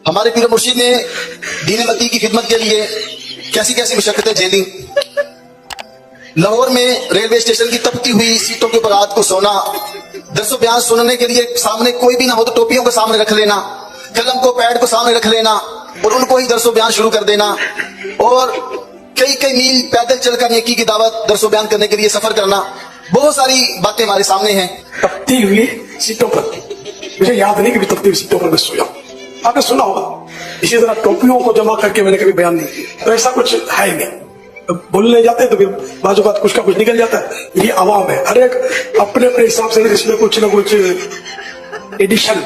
ہمارے پیر مرشد نے دین متی کی خدمت کے لیے کیسی کیسی مشقتیں جھیلی. لاہور میں ریلوے اسٹیشن کی تپتی ہوئی سیٹوں کے اوپر رات کو سونا، درس و بیان سننے کے لیے سامنے کوئی بھی نہ ہو تو ٹوپیوں کو سامنے رکھ لینا، قلم کو پیڈ کو سامنے رکھ لینا اور ان کو ہی درس و بیان شروع کر دینا، اور کئی کئی میل پیدل چل کر نیکی کی دعوت درس و بیان کرنے کے لیے سفر کرنا. بہت ساری باتیں ہمارے سامنے ہیں. تپتی ہوئی سیٹوں پر، مجھے یاد نہیں کہ تپتی ہوئی سیٹوں پر میں سویا. آپ نے سنا ہوگا. اسی طرح ٹوپیوں کو جمع کر کے میں نے کبھی بیان نہیں کیا، تو ایسا کچھ ہے ہی نہیں. بولنے جاتے ہیں تو پھر بعض اوقات کچھ کا کچھ نکل جاتا ہے. یہ عوام ہے، ہر ایک اپنے اپنے حساب سے اس میں کچھ نہ کچھ ایڈیشن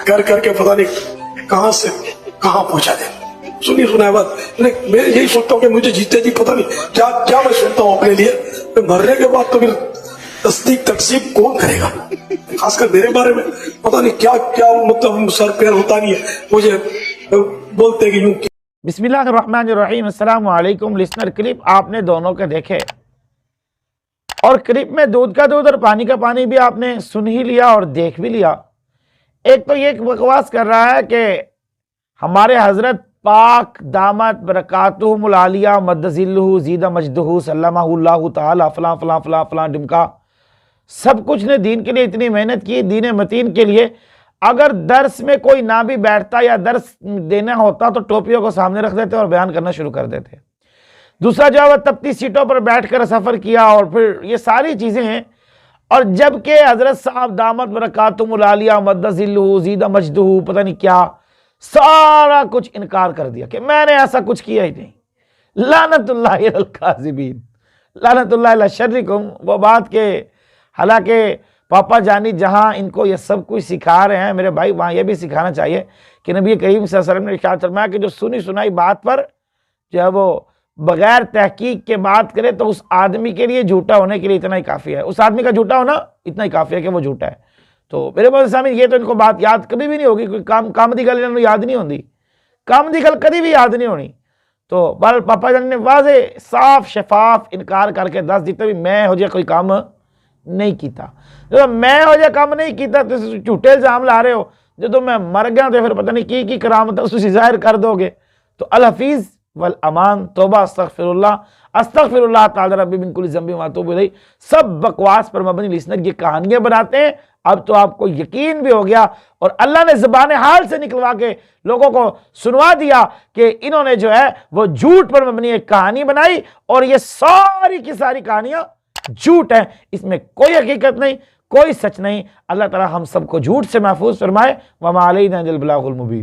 کر کر کے پتہ نہیں کہاں سے کہاں پہنچا دیں. سنی سنا ہے بات. میں یہی سوچتا ہوں کہ مجھے جیتے جی پتہ نہیں کیا میں سنتا ہوں اپنے لیے. مرنے کے بعد تو پھر تصدیق تقسیم کون کرے گا؟ خاص کر میرے بارے میں پتہ نہیں کیا کیا مطلب سر پیر ہوتا نہیں ہے. مجھے بولتے کہ یوں. بسم اللہ الرحمن الرحیم. السلام علیکم. لسنر کلپ آپ نے دونوں کے دیکھے، اور کلپ میں دودھ کا دودھ اور پانی کا پانی بھی آپ نے سن ہی لیا اور دیکھ بھی لیا. ایک تو یہ بکواس کر رہا ہے کہ ہمارے حضرت پاک دامت برکاتہم العالیہ مد ظلہ زید مجدہ سلمہ اللہ تعالی فلاں فلاں فلاں فلاں ڈمکا سب کچھ نے دین کے لیے اتنی محنت کی. دین متین کے لیے اگر درس میں کوئی نہ بھی بیٹھتا یا درس دینا ہوتا تو ٹوپیوں کو سامنے رکھ دیتے اور بیان کرنا شروع کر دیتے. دوسرا جو ہے تپتی سیٹوں پر بیٹھ کر سفر کیا، اور پھر یہ ساری چیزیں ہیں. اور جب کہ حضرت صاحب دامت برکاتہم العالیہ مد ظلہ زید مجدہ پتہ نہیں کیا سارا کچھ انکار کر دیا کہ میں نے ایسا کچھ کیا ہی نہیں. لعنت اللہ علی الکاذبین، لعنت اللہ علی شرکم. وہ بات کہ حالانکہ پاپا جانی جہاں ان کو یہ سب کچھ سکھا رہے ہیں، میرے بھائی وہاں یہ بھی سکھانا چاہیے کہ نبی کریم صلی اللہ علیہ وسلم نے ارشاد فرمایا کہ جو سنی سنائی بات پر جو ہے وہ بغیر تحقیق کے بات کرے تو اس آدمی کے لیے جھوٹا ہونے کے لیے اتنا ہی کافی ہے. اس آدمی کا جھوٹا ہونا اتنا ہی کافی ہے کہ وہ جھوٹا ہے. تو میرے بھائی سامنے یہ تو ان کو بات یاد کبھی بھی نہیں ہوگی. کوئی کام دی گل انہوں یاد نہیں ہوندی، کام دی گل کبھی بھی یاد نہیں ہونی. تو بہرحال پاپا جان نے واضح صاف شفاف انکار کر کے دس دیتے بھی میں ہو جائے کوئی کام نہیں کیتا. جب میں ہو جائے کام نہیں کیتا تو جھوٹے الزام لا رہے ہو. جب میں مر گیا تو پھر پتہ نہیں کی کرامت اس ظاہر کر دو گے. تو الحفیظ والامان، توبہ استغفر اللہ تعالی ربی من کل ذنب واتوب الیہ. سب بکواس پر مبنی لسنر یہ کہانیاں بناتے ہیں. اب تو آپ کو یقین بھی ہو گیا اور اللہ نے زبان حال سے نکلوا کے لوگوں کو سنوا دیا کہ انہوں نے جو ہے وہ جھوٹ پر مبنی ایک کہانی بنائی، اور یہ ساری کی ساری کہانیاں جھوٹ ہیں. اس میں کوئی حقیقت نہیں، کوئی سچ نہیں. اللہ تعالی ہم سب کو جھوٹ سے محفوظ فرمائے. وما علینا الا البلاغ المبین.